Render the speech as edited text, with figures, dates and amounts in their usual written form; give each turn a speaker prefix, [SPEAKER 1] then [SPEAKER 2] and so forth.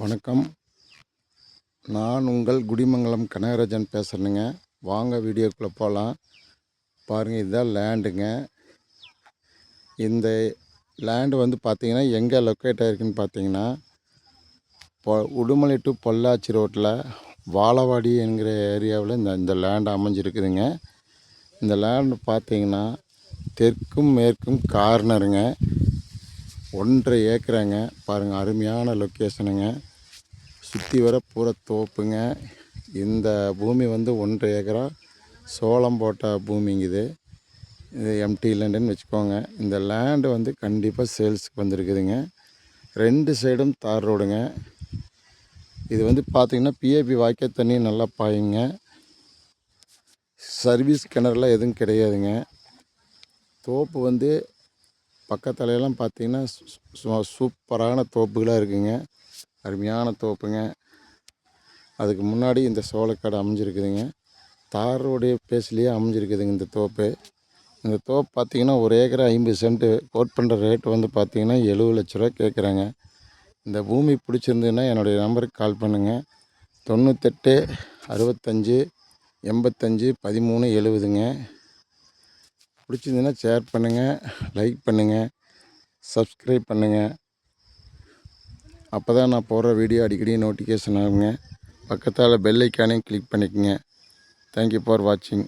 [SPEAKER 1] வணக்கம். நான் உங்கள் குடிமங்கலம் கனகராஜன் பேசுகிறேனுங்க. வாங்க வீடியோக்குள்ளே போகலாம். பாருங்கள், இதுதான் லேண்டுங்க. இந்த லேண்டு வந்து பார்த்திங்கன்னா எங்கே லொக்கேட் ஆகிருக்குன்னு பார்த்தீங்கன்னா, உடுமலை டு பொள்ளாச்சி ரோட்டில் வாழவாடி என்கிற ஏரியாவில் இந்த லேண்டு அமைஞ்சிருக்குதுங்க. இந்த லேண்டு பார்த்திங்கன்னா தெற்கும் மேற்கும் கார்னருங்க. 1.5 ஏக்கராங்க. பாருங்கள், அருமையான லொக்கேஷனுங்க. சுற்றி வர பூரா தோப்புங்க. இந்த பூமி வந்து 1.5 ஏக்கரா சோளம் போட்ட பூமிங்குது. இது எம்டி லேண்டுன்னு வச்சுக்கோங்க. இந்த லேண்டு வந்து கண்டிப்பாக சேல்ஸுக்கு வந்துருக்குதுங்க. 2 சைடும் தார் ரோடுங்க. இது வந்து பார்த்திங்கன்னா பிஏபி வாய்க்கால் தண்ணி நல்லா பாயுங்க. சர்வீஸ் கிணறுலாம் எதுவும் கிடையாதுங்க. தோப்பு வந்து பக்கத்துலலாம் பார்த்திங்கன்னா சூப்பரான தோப்புகளாக இருக்குங்க. அருமையான தோப்புங்க. அதுக்கு முன்னாடி இந்த சோளக்காடு அமைஞ்சிருக்குதுங்க. தார் ரோடு பேஸ்லேயே அமைஞ்சிருக்குதுங்க இந்த தோப்பு. இந்த தோப்பு பார்த்திங்கன்னா 1 ஏக்கரா 50 சென்ட்டு கோட் பண்ணுற ரேட்டு வந்து பார்த்திங்கன்னா 70 லட்ச ரூபா கேட்குறாங்க. இந்த பூமி பிடிச்சிருந்ததுன்னா என்னுடைய நம்பருக்கு கால் பண்ணுங்கள். 98 65 85 13 70ங்க. பிடிச்சிருந்துன்னா ஷேர் பண்ணுங்கள், லைக் பண்ணுங்கள், சப்ஸ்கிரைப் பண்ணுங்கள். அப்போ தான் நான் போடுற வீடியோ அடிக்கடி நோட்டிஃபிகேஷன் ஆகுங்க. பக்கத்தால் பெல் ஐக்கானையும் கிளிக் பண்ணிக்கோங்க. தேங்க்யூ ஃபார் வாட்சிங்.